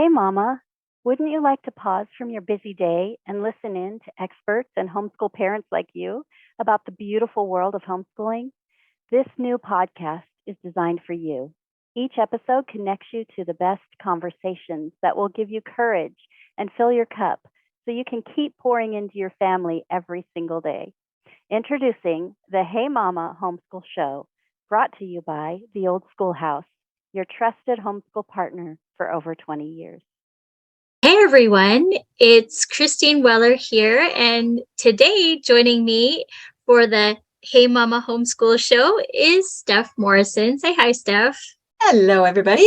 Hey, Mama, wouldn't you like to pause from your busy day and listen in to experts and homeschool parents like you about the beautiful world of homeschooling? This new podcast is designed for you. Each episode connects you to the best conversations that will give you courage and fill your cup so you can keep pouring into your family every single day. Introducing the Hey Mama Homeschool Show, brought to you by the Old Schoolhouse, your trusted homeschool partner for over 20 years. Hey everyone, it's Christine Weller here, and today joining me for the Hey Mama Homeschool Show is Steph Morrison. Say hi, Steph. Hello, everybody.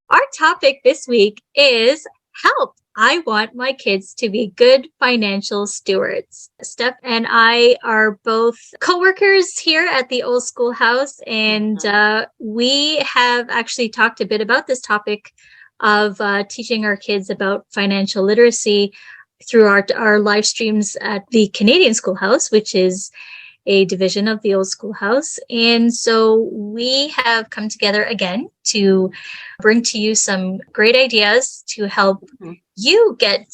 Our topic this week is help. I want my kids to be good financial stewards. Steph and I are both co-workers here at the Old Schoolhouse, and we have actually talked a bit about this topic of teaching our kids about financial literacy through our live streams at the Canadian Schoolhouse, which is a division of the Old Schoolhouse. And so we have come together again to bring to you some great ideas to help you get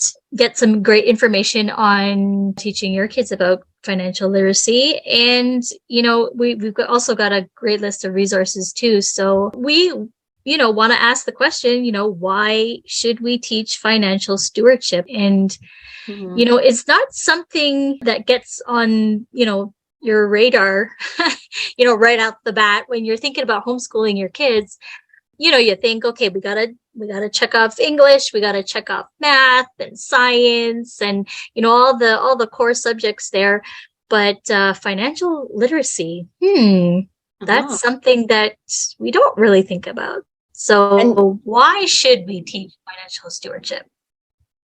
some great information on teaching your kids about financial literacy. And, you know, we've also got a great list of resources too. So we want to ask the question, why should we teach financial stewardship? And, it's not something that gets on, your radar, right out the bat when you're thinking about homeschooling your kids. You think, okay, we gotta check off English, we gotta check off math and science and, all the core subjects there. But financial literacy, that's something that we don't really think about. So why should we teach financial stewardship?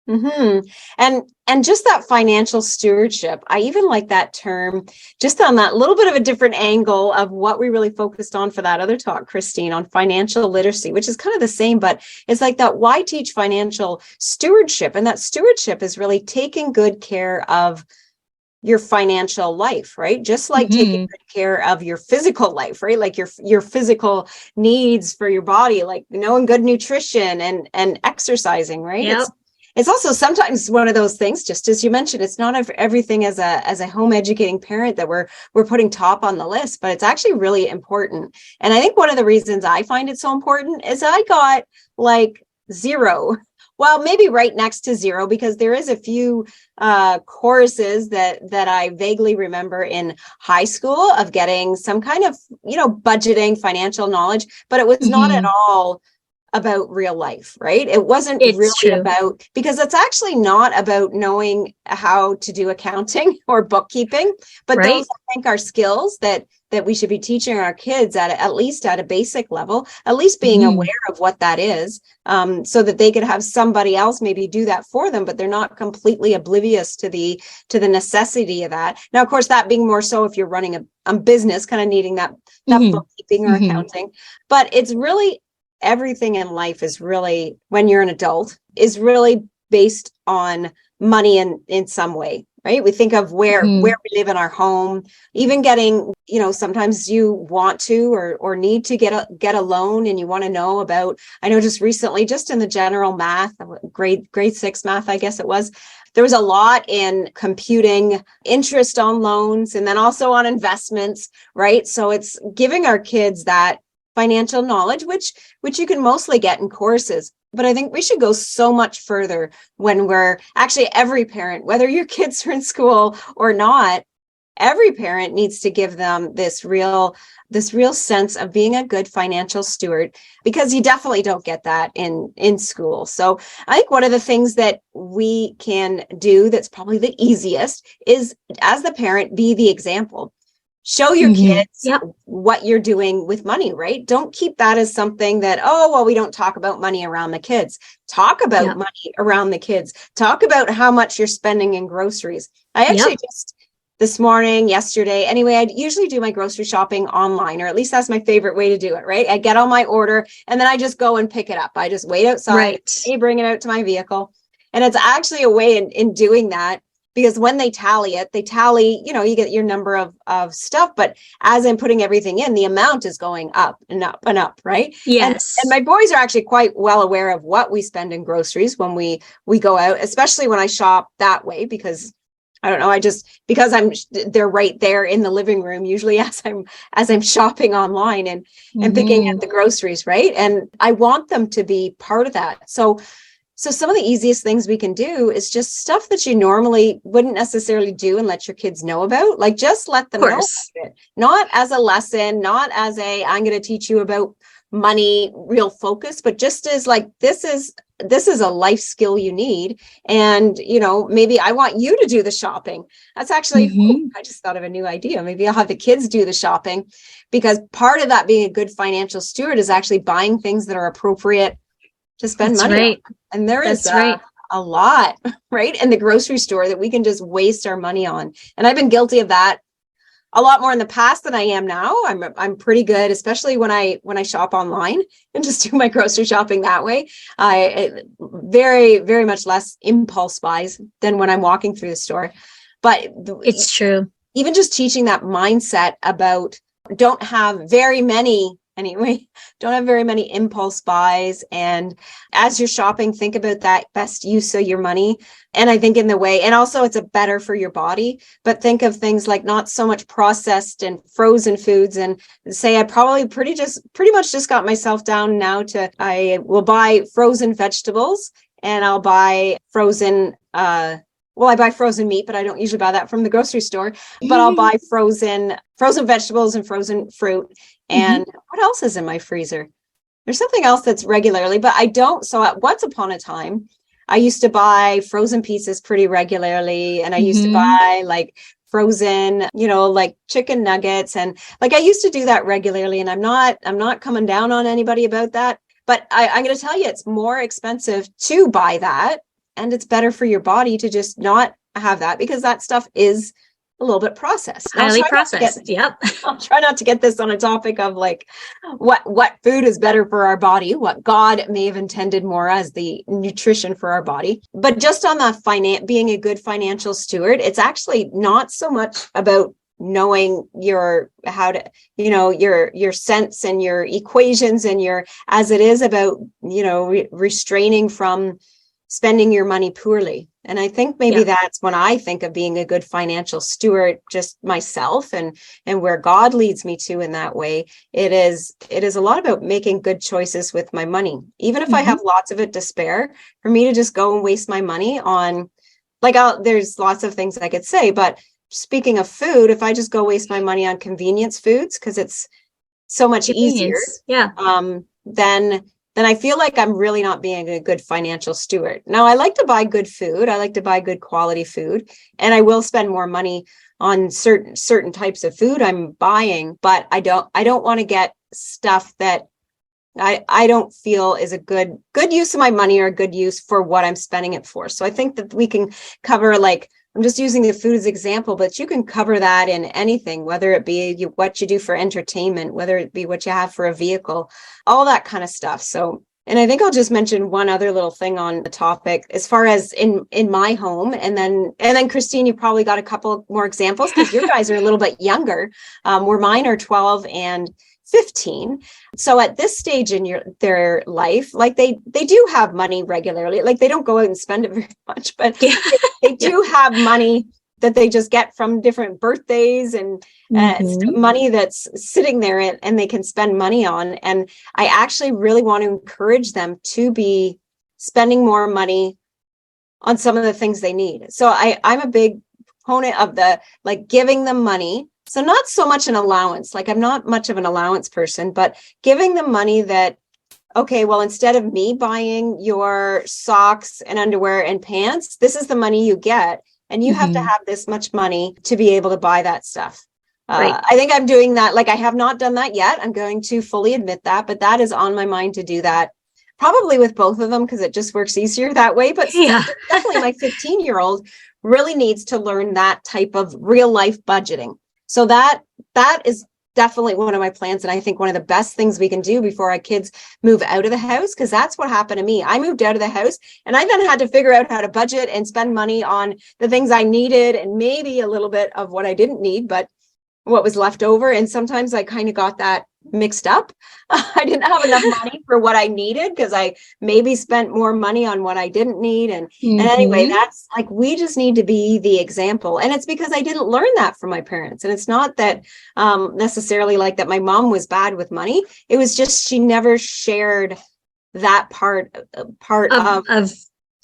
And just that financial stewardship, I even like that term, just on that little bit of a different angle of what we really focused on for that other talk, Christine, on financial literacy, which is kind of the same, but it's like that, why teach financial stewardship? And that stewardship is really taking good care of your financial life, right? Just like taking good care of your physical life, right? Like your physical needs for your body, like knowing good nutrition and exercising, right? Yep. It's also sometimes one of those things, just as you mentioned, it's not everything as a home educating parent that we're putting top on the list, but it's actually really important. And I think one of the reasons I find it so important is I got like 0. Well, maybe right next to 0, because there is a few courses that I vaguely remember in high school of getting some kind of, budgeting, financial knowledge, but it was not at all about real life, right? It wasn't about, because it's actually not about knowing how to do accounting or bookkeeping, but those, I think, are skills that we should be teaching our kids at least at a basic level, at least being aware of what that is, so that they could have somebody else maybe do that for them, but they're not completely oblivious to the necessity of that. Now, of course, that being more so if you're running a business, kind of needing that bookkeeping or accounting, but it's really, everything in life is really, when you're an adult, is really based on money in some way, right? We think of where we live in our home, even getting, sometimes you want to or need to get a loan, and you want to know about, I know just recently, just in the general math, grade 6 math, I guess it was, there was a lot in computing interest on loans and then also on investments, right? So it's giving our kids that financial knowledge, which you can mostly get in courses. But I think we should go so much further when we're actually, every parent, whether your kids are in school or not, every parent needs to give them this real sense of being a good financial steward, because you definitely don't get that in school. So I think one of the things that we can do that's probably the easiest is, as the parent, be the example. Show your kids what you're doing with money, right? Don't keep that as something that, we don't talk about money around the kids. Talk about money around the kids. Talk about how much you're spending in groceries. I actually just this morning, yesterday, anyway, I usually do my grocery shopping online, or at least that's my favorite way to do it, right? I get on my order and then I just go and pick it up. I just wait outside, bring it out to my vehicle. And it's actually a way in doing that because when they tally it, they tally, you get your number of stuff, but as I'm putting everything in, the amount is going up and up and up, right? Yes. And my boys are actually quite well aware of what we spend in groceries when we go out, especially when I shop that way, because I don't know, they're right there in the living room, usually as I'm shopping online and picking at the groceries, right? And I want them to be part of that. So some of the easiest things we can do is just stuff that you normally wouldn't necessarily do and let your kids know about. Like, just let them know about it. Not as a lesson, not as I'm going to teach you about money, real focus, but just as like, this is a life skill you need. And, maybe I want you to do the shopping. That's actually, I just thought of a new idea. Maybe I'll have the kids do the shopping, because part of that being a good financial steward is actually buying things that are appropriate to spend money on. And there is a lot, right, in the grocery store that we can just waste our money on. And I've been guilty of that a lot more in the past than I am now. I'm pretty good, especially when I shop online and just do my grocery shopping that way. I very, very much less impulse buys than when I'm walking through the store. But it's true. Even just teaching that mindset about don't have very many impulse buys. And as you're shopping, think about that best use of your money. And I think in the way, and also it's better for your body, but think of things like not so much processed and frozen foods. And say I probably pretty much just got myself down now to, I will buy frozen vegetables, and I'll buy frozen, I buy frozen meat, but I don't usually buy that from the grocery store. But I'll buy frozen vegetables and frozen fruit. And what else is in my freezer? There's something else that's regularly, but I don't. So once upon a time, I used to buy frozen pizzas pretty regularly. And I used to buy like frozen, like chicken nuggets. And like, I used to do that regularly. And I'm not coming down on anybody about that. But I'm going to tell you, it's more expensive to buy that. And it's better for your body to just not have that, because that stuff is a little bit processed. Highly processed. Yep. I'll try not to get this on a topic of like what food is better for our body, what God may have intended more as the nutrition for our body. But just on the being a good financial steward, it's actually not so much about knowing your cents and your equations and as it is about, restraining from spending your money poorly. And I think maybe that's when I think of being a good financial steward, just myself and where God leads me to in that way. It is a lot about making good choices with my money. Even if I have lots of it to spare, for me to just go and waste my money on, there's lots of things I could say, but speaking of food, if I just go waste my money on convenience foods, because it's so much easier, then I feel like I'm really not being a good financial steward. Now, I like to buy good food. I like to buy good quality food, and I will spend more money on certain types of food I'm buying, but I don't want to get stuff that I don't feel is a good use of my money or a good use for what I'm spending it for. So I think that we can cover, like, I'm just using the food as an example, but you can cover that in anything, whether it be what you do for entertainment, whether it be what you have for a vehicle, all that kind of stuff. So, and I think I'll just mention one other little thing on the topic as far as in my home. And then Christine, you probably got a couple more examples, because your guys are a little bit younger, where mine are 12 and 15. So at this stage in their life, like they do have money regularly. Like, they don't go out and spend it very much, but they do have money that they just get from different birthdays and money that's sitting there and they can spend money on. And I actually really want to encourage them to be spending more money on some of the things they need. So I'm a big proponent of giving them money. So not so much an allowance, like I'm not much of an allowance person, but giving them money that, okay, well, instead of me buying your socks and underwear and pants, this is the money you get. And you have to have this much money to be able to buy that stuff. Right. I think I'm doing that. Like, I have not done that yet. I'm going to fully admit that, but that is on my mind to do that. Probably with both of them, because it just works easier that way. But definitely my 15-year-old really needs to learn that type of real life budgeting. So that is definitely one of my plans. And I think one of the best things we can do before our kids move out of the house, because that's what happened to me. I moved out of the house and I then had to figure out how to budget and spend money on the things I needed and maybe a little bit of what I didn't need, but what was left over. And sometimes I kind of got that mixed up. I didn't have enough money for what I needed because I maybe spent more money on what I didn't need. And anyway, that's like, we just need to be the example. And it's because I didn't learn that from my parents. And it's not that necessarily like that my mom was bad with money. It was just, she never shared that part of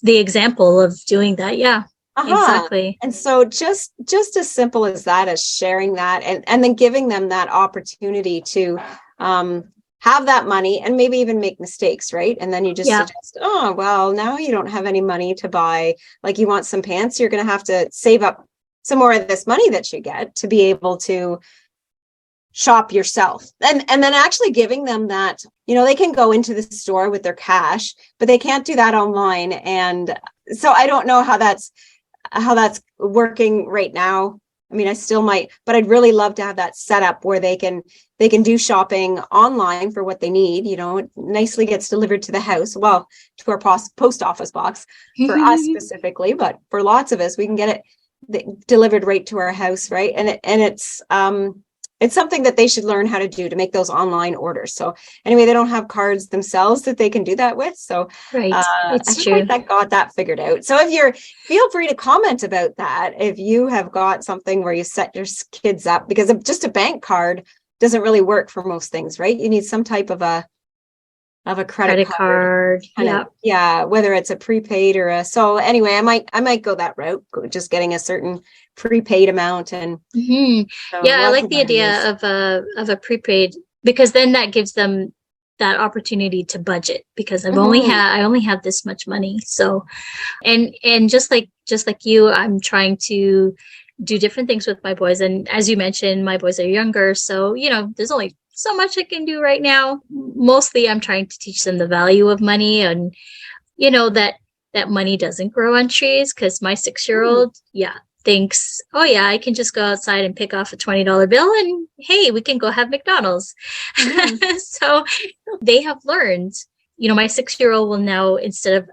the example of doing that. Yeah. Exactly. And so just as simple as that, as sharing that and then giving them that opportunity to have that money and maybe even make mistakes, right? And then you just suggest, oh, well, now you don't have any money to buy, like you want some pants, you're going to have to save up some more of this money that you get to be able to shop yourself. And then actually giving them that, they can go into the store with their cash, but they can't do that online. And so I don't know how that's working right now. I mean, I still might, but I'd really love to have that set up where they can do shopping online for what they need. It nicely gets delivered to the house, well, to our post office box for us specifically, but for lots of us, we can get it delivered right to our house, right? And it's something that they should learn how to do, to make those online orders. So anyway, they don't have cards themselves that they can do that with. So right. It's I true. like that got that figured out. So feel free to comment about that. If you have got something where you set your kids up, because just a bank card doesn't really work for most things, right? You need some type of a credit card. Yeah. Whether it's a prepaid or so anyway, I might go that route, just getting a certain prepaid amount. And I like the idea of a prepaid, because then that gives them that opportunity to budget, because I only have this much money. So, and just like you, I'm trying to do different things with my boys. And as you mentioned, my boys are younger. So, there's only so much I can do right now. Mostly I'm trying to teach them the value of money, and, that money doesn't grow on trees, because my 6-year-old, thinks, oh yeah, I can just go outside and pick off a $20 bill and hey, we can go have McDonald's. So they have learned, my 6-year-old will now, instead of,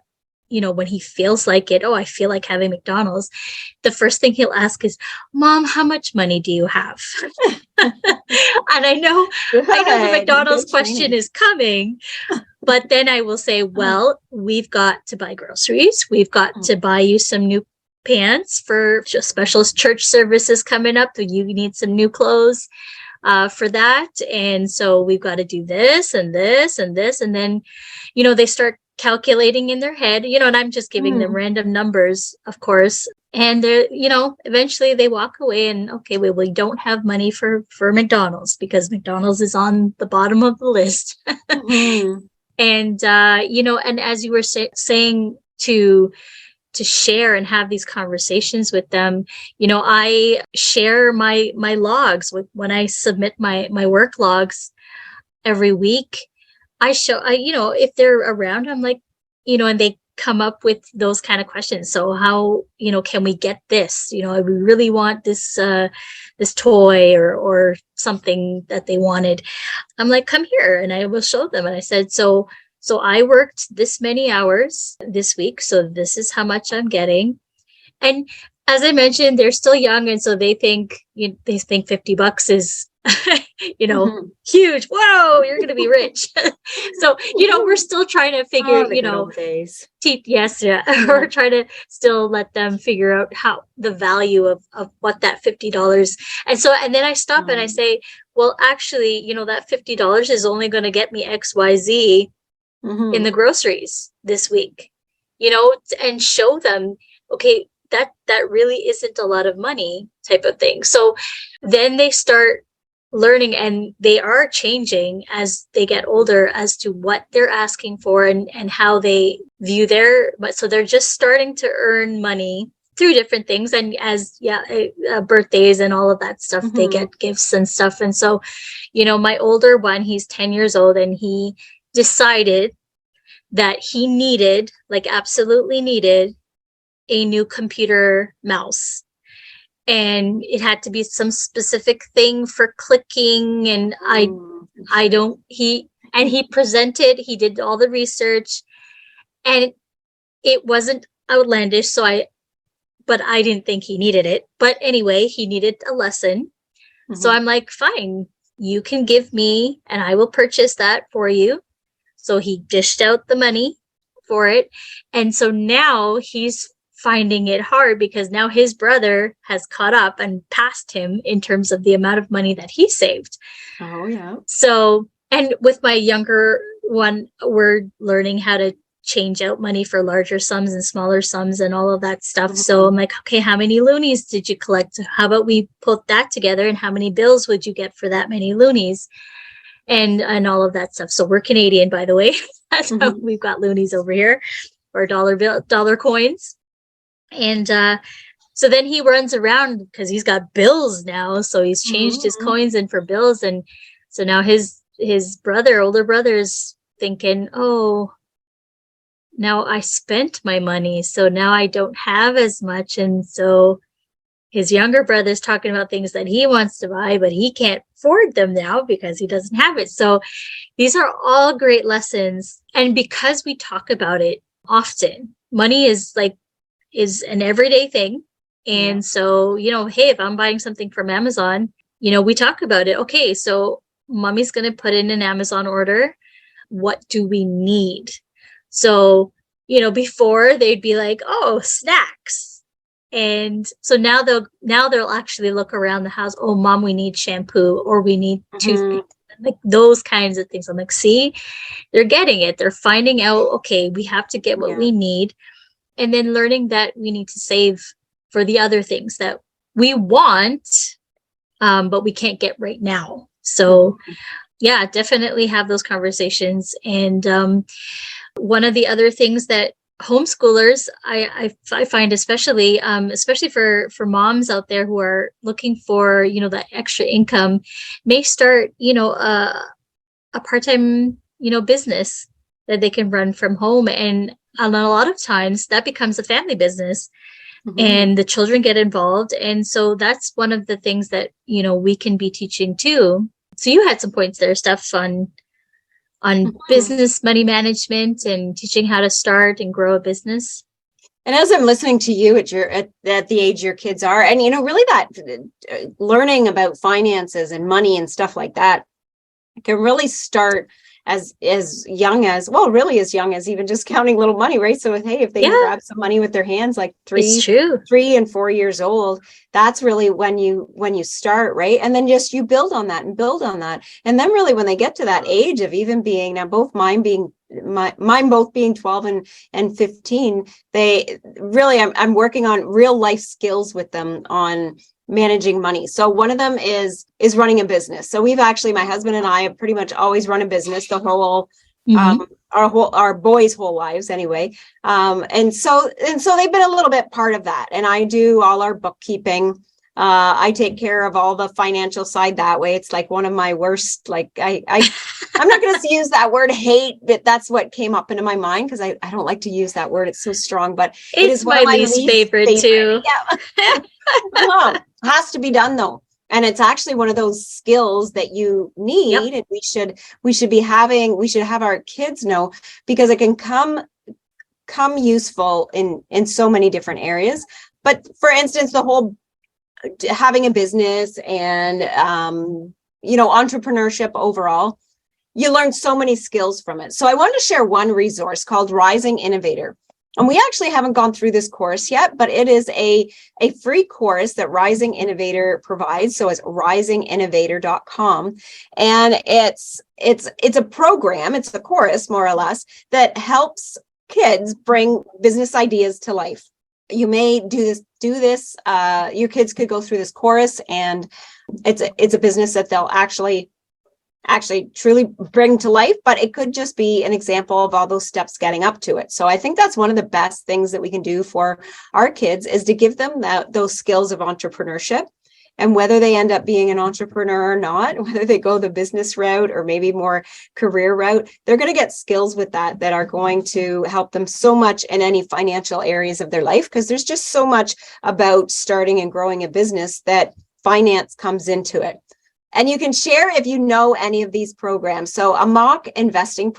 when he feels like it, oh, I feel like having McDonald's, the first thing he'll ask is, Mom, how much money do you have? And I know the McDonald's question is coming, but then I will say, well, we've got to buy groceries. We've got to buy you some new pants for special church services coming up. You need some new clothes for that. And so we've got to do this and this and this. And then, they start calculating in their head, and I'm just giving them random numbers, of course. And they're, eventually they walk away and, okay, we don't have money for McDonald's, because McDonald's is on the bottom of the list. And, and as you were saying to share and have these conversations with them, I share my logs when I submit my work logs every week. I show, if they're around, I'm like, and they come up with those kind of questions. So how, can we get this? We really want this, this toy or something that they wanted. I'm like, come here, and I will show them. And I said, so I worked this many hours this week, so this is how much I'm getting. And as I mentioned, they're still young, and so they think $50 is, huge. Whoa, you're going to be rich. So, we're still trying to figure, we're trying to still let them figure out how the value of what that $50. And then I stop and I say, well, actually, that $50 is only going to get me XYZ in the groceries this week, and show them, okay, that really isn't a lot of money, type of thing. So then they start learning, and they are changing as they get older as to what they're asking for and how they view so they're just starting to earn money through different things. And as birthdays and all of that stuff, they get gifts and stuff. And so, my older one, he's 10 years old, and he decided that he absolutely needed a new computer mouse. and it had to be some specific thing for clicking. And he presented, he did all the research, and it wasn't outlandish. But I didn't think he needed it. But anyway, he needed a lesson. Mm-hmm. So I'm like, fine, you can give me and I will purchase that for you. So he dished out the money for it. And so now he's finding it hard because now his brother has caught up and passed him in terms of the amount of money that he saved. Oh, yeah. So, and with my younger one, we're learning how to change out money for larger sums and smaller sums and all of that stuff. Mm-hmm. So I'm like, okay, how many loonies did you collect? How about we put that together, and how many bills would you get for that many loonies? And all of that stuff. So we're Canadian, by the way. That's how we've got loonies over here, or dollar coins. And so then he runs around because he's got bills now. So he's changed his coins in for bills. And so now his older brother is thinking, oh, now I spent my money, so now I don't have as much. And so his younger brother's talking about things that he wants to buy, but he can't afford them now because he doesn't have it. So these are all great lessons. And because we talk about it often, money is an everyday thing. And so, hey, if I'm buying something from Amazon, we talk about it. Okay, so mommy's going to put in an Amazon order. What do we need? So, before they'd be like, oh, snacks. And so now they'll actually look around the house. Oh, mom, we need shampoo, or we need toothpaste, like those kinds of things. I'm like, see, they're getting it. They're finding out, okay, we have to get what we need. And then learning that we need to save for the other things that we want, but we can't get right now. So yeah, definitely have those conversations. And one of the other things that homeschoolers, I find especially for moms out there who are looking for, that extra income, may start, a part-time, business that they can run from home. And a lot of times that becomes a family business. And the children get involved. And so that's one of the things that, we can be teaching too. So you had some points there, Steph, on business, money management, and teaching how to start and grow a business. And as I'm listening to you at the age your kids are, and really that learning about finances and money and stuff like that can really start as young as, well, really as young as even just counting little money, right? So if they grab some money with their hands, like 3 and 4 years old, that's really when you start, right? And then just you build on that. And then really when they get to that age of even being, now both mine both being 12 and 15, they really, I'm working on real life skills with them on managing money. So one of them is running a business. So we've actually, my husband and I have pretty much always run a business the whole, our boys' whole lives anyway. And so they've been a little bit part of that. And I do all our bookkeeping. I take care of all the financial side that way. It's like one of my worst, I'm not going to use that word hate, but that's what came up into my mind because I don't like to use that word. It's so strong, but it's my least favorite too. Yeah. Well, has to be done though. And it's actually one of those skills that you need. And we should have our kids know, because it can come useful in so many different areas. But for instance, the whole having a business and, entrepreneurship overall, you learn so many skills from it. So I wanted to share one resource called Rising Innovator. And we actually haven't gone through this course yet, but it is a free course that Rising Innovator provides. So it's risinginnovator.com. And it's a program, it's a course more or less, that helps kids bring business ideas to life. You may do this, your kids could go through this course, and it's a business that they'll actually truly bring to life, but it could just be an example of all those steps getting up to it. So I think that's one of the best things that we can do for our kids, is to give them those skills of entrepreneurship. And whether they end up being an entrepreneur or not, whether they go the business route or maybe more career route, they're going to get skills with that are going to help them so much in any financial areas of their life, because there's just so much about starting and growing a business that finance comes into it. And you can share if you know any of these programs. So a mock investing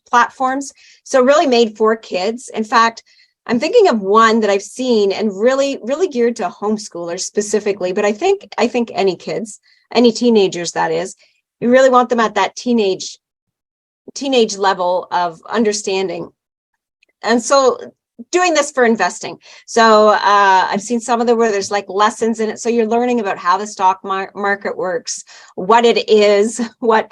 platforms, so really made for kids. In fact, I'm thinking of one that I've seen and really geared to homeschoolers specifically, but I think any kids, any teenagers, that is, you really want them at that teenage level of understanding. And so doing this for investing. So I've seen some of them where there's like lessons in it. So you're learning about how the stock market works, what it is, what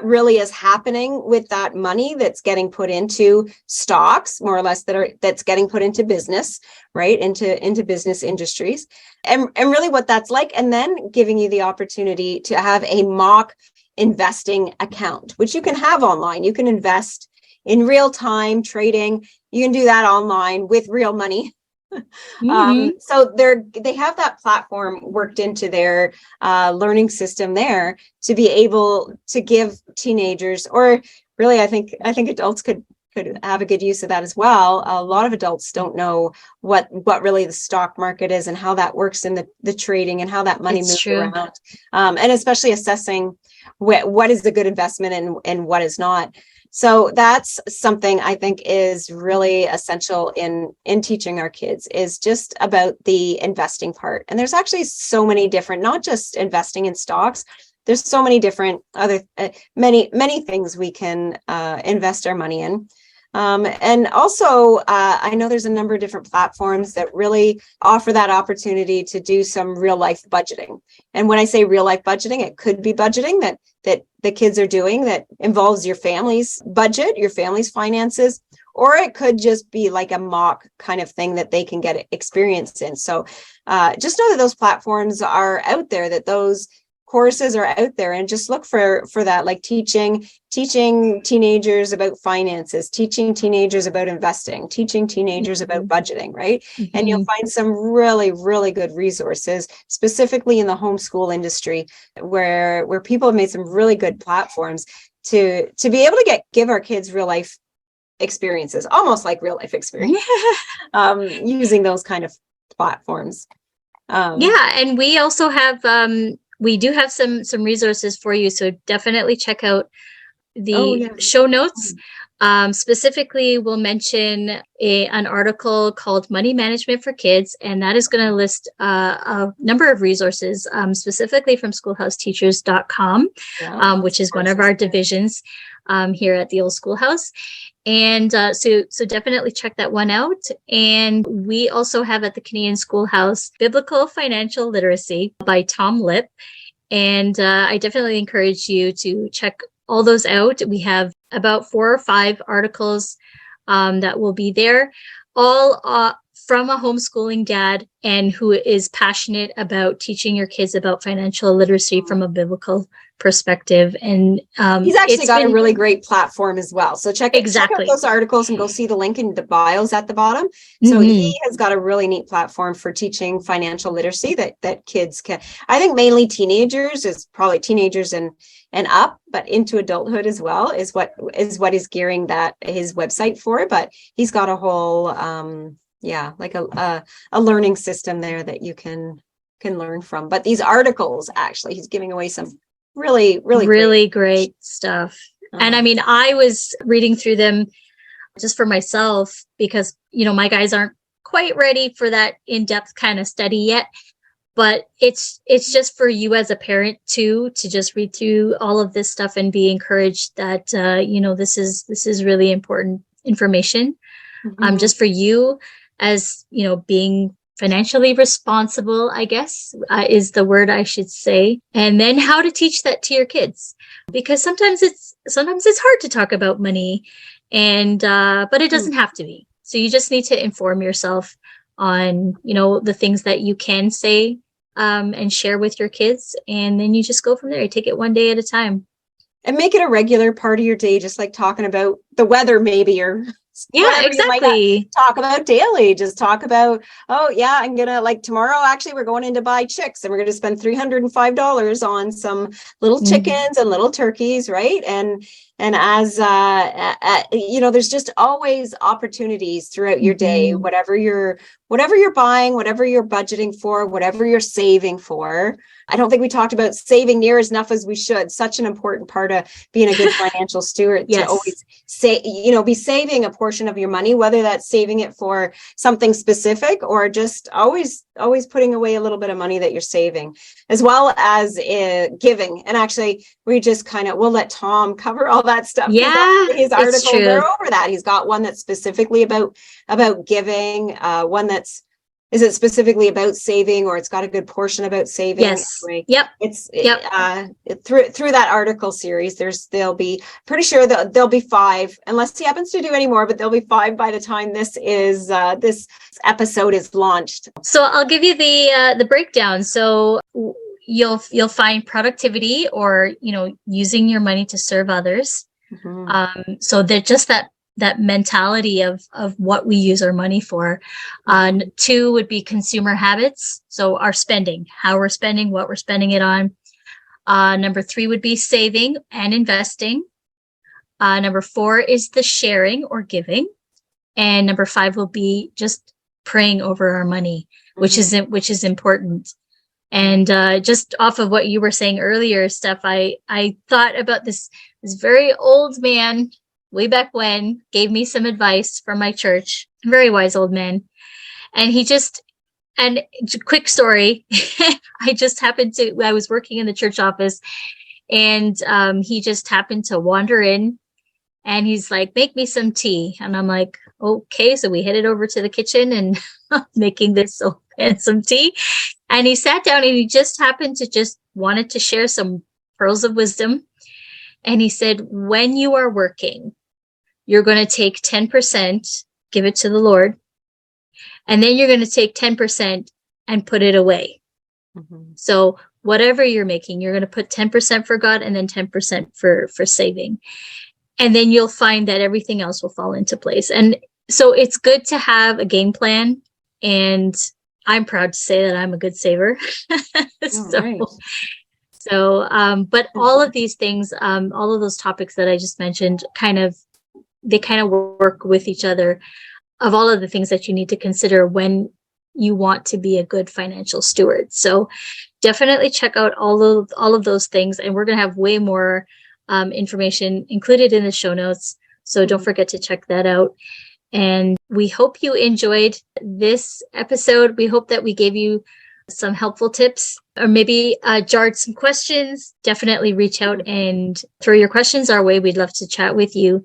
really is happening with that money that's getting put into stocks, more or less, that's getting put into business, right? Into business industries, and really what that's like. And then giving you the opportunity to have a mock investing account, which you can have online. You can invest in real time trading. You can do that online with real money. So they have that platform worked into their learning system there to be able to give teenagers, or really, I think adults could have a good use of that as well. A lot of adults don't know what really the stock market is and how that works in the trading and how that money moves around, and especially assessing what is a good investment and what is not. So that's something I think is really essential in teaching our kids, is just about the investing part. And there's actually so many different, not just investing in stocks, there's so many different other, many things we can invest our money in. And also, I know there's a number of different platforms that really offer that opportunity to do some real life budgeting. And when I say real life budgeting, it could be budgeting that the kids are doing that involves your family's budget, your family's finances, or it could just be like a mock kind of thing that they can get experience in. So just know that those platforms are out there, that those courses are out there, and just look for that, like teaching teenagers about finances, teaching teenagers about investing, teaching teenagers about budgeting, right? Mm-hmm. And you'll find some really good resources, specifically in the homeschool industry, where people have made some really good platforms to be able to give our kids real life experiences, almost like real life experience, using those kind of platforms. And we also have we do have some resources for you, so definitely check out the show notes. Specifically, we'll mention an article called Money Management for Kids, and that is going to list a number of resources, specifically from schoolhouseteachers.com, which is one of our divisions here at the old Schoolhouse. And so definitely check that one out. And we also have at the Canadian Schoolhouse Biblical Financial Literacy by Tom Lip. And I definitely encourage you to check all those out. We have about 4 or 5 articles that will be there, all from a homeschooling dad and who is passionate about teaching your kids about financial literacy from a biblical perspective. And he's actually got a really great platform as well. So check out those articles and go see the link in the bios at the bottom. So he has got a really neat platform for teaching financial literacy that kids can, I think mainly teenagers, is probably teenagers and up, but into adulthood as well is what he's gearing his website for. But he's got a whole like a learning system there that you can learn from. But these articles, actually, he's giving away some really great stuff. And I mean, I was reading through them just for myself because, my guys aren't quite ready for that in-depth kind of study yet. But it's just for you as a parent too, to just read through all of this stuff and be encouraged that, this is really important information. Just for you as, being financially responsible, I guess, is the word I should say. And then how to teach that to your kids, because sometimes it's hard to talk about money, and but it doesn't have to be. So you just need to inform yourself on, the things that you can say and share with your kids, and then you just go from there. You take it one day at a time. And make it a regular part of your day, just like talking about the weather maybe, or Yeah, whatever you might exactly. talk about daily. Just talk about, oh yeah, I'm gonna, like, tomorrow actually we're going in to buy chicks and we're gonna spend $305 on some little chickens and little turkeys, right? And as there's just always opportunities throughout your day, whatever you're buying, whatever you're budgeting for, whatever you're saving for. I don't think we talked about saving near as enough as we should. Such an important part of being a good financial steward. Yes. To always say, be saving a portion of your money, whether that's saving it for something specific or just always putting away a little bit of money that you're saving, as well as giving. And actually, we'll let Tom cover all that stuff. Yeah, his articles are over that. He's got one that's specifically about giving, one that's, is it specifically about saving, or it's got a good portion about saving? Yes. Anyway, Yep. Through that article series, there'll be 5, unless he happens to do any more, but there'll be 5 by the time this episode is launched. So I'll give you the breakdown. So you'll find productivity, or using your money to serve others. So they're just that mentality of what we use our money for. 2 would be consumer habits. So our spending, how we're spending, what we're spending it on. Number 3 would be saving and investing. Number 4 is the sharing or giving. And number 5 will be just praying over our money, which is important. And just off of what you were saying earlier, Steph, I thought about this very old man way back when, gave me some advice from my church, very wise old man. And quick story, I was working in the church office, and he just happened to wander in, and he's like, make me some tea. And I'm like, okay. So we headed over to the kitchen and making this some tea. And he sat down and he just happened to wanted to share some pearls of wisdom. And he said, when you are working, you're going to take 10%, give it to the Lord, and then you're going to take 10% and put it away. So whatever you're making, you're going to put 10% for God and then 10% for saving. And then you'll find that everything else will fall into place. And so it's good to have a game plan. And I'm proud to say that I'm a good saver. But all of these things, all of those topics that I just mentioned, they kind of work with each other, of all of the things that you need to consider when you want to be a good financial steward. So definitely check out all of those things. And we're going to have way more information included in the show notes. So don't forget to check that out. And we hope you enjoyed this episode. We hope that we gave you some helpful tips, or maybe jarred some questions. Definitely reach out and throw your questions our way. We'd love to chat with you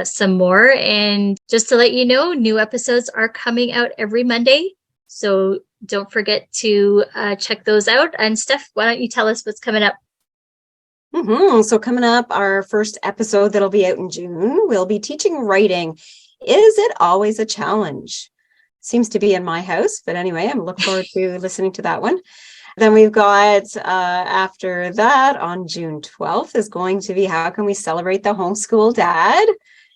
some more. And just to let you know, new episodes are coming out every Monday. So don't forget to check those out. And Steph, why don't you tell us what's coming up? So coming up, our first episode that'll be out in June, we'll be teaching writing. Is it always a challenge? Seems to be in my house, but anyway, I'm looking forward to listening to that one. Then we've got, after that, on June 12th is going to be How Can We Celebrate the Homeschool Dad?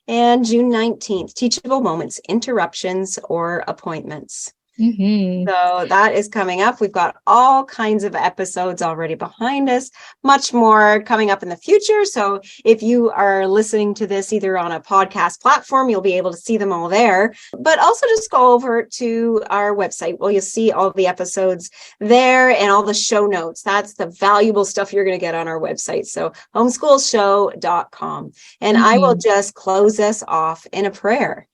And June 19th, Teachable Moments, Interruptions or Appointments. So that is coming up. We've got all kinds of episodes already behind us, much more coming up in the future. So if you are listening to this either on a podcast platform, you'll be able to see them all there, but also just go over to our website. Well, you'll see all the episodes there and all the show notes. That's the valuable stuff you're going to get on our website. So homeschoolshow.com. And I will just close us off in a prayer.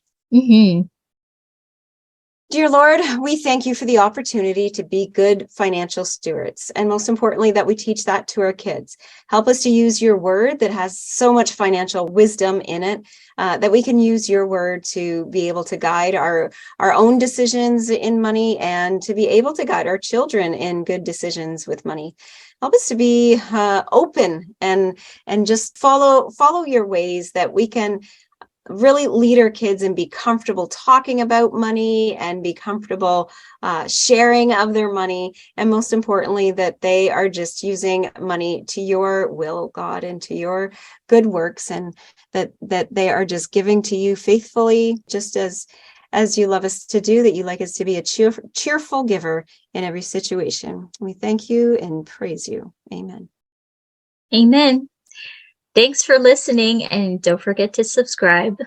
Dear Lord, we thank you for the opportunity to be good financial stewards. And most importantly, that we teach that to our kids. Help us to use your word that has so much financial wisdom in it, that we can use your word to be able to guide our own decisions in money and to be able to guide our children in good decisions with money. Help us to be open and just follow your ways, that we can really lead our kids and be comfortable talking about money and be comfortable sharing of their money. And most importantly, that they are just using money to your will, God, and to your good works, and that they are just giving to you faithfully, just as you love us to do, that you like us to be a cheerful giver in every situation. We thank you and praise you. Amen. Amen. Thanks for listening, and don't forget to subscribe.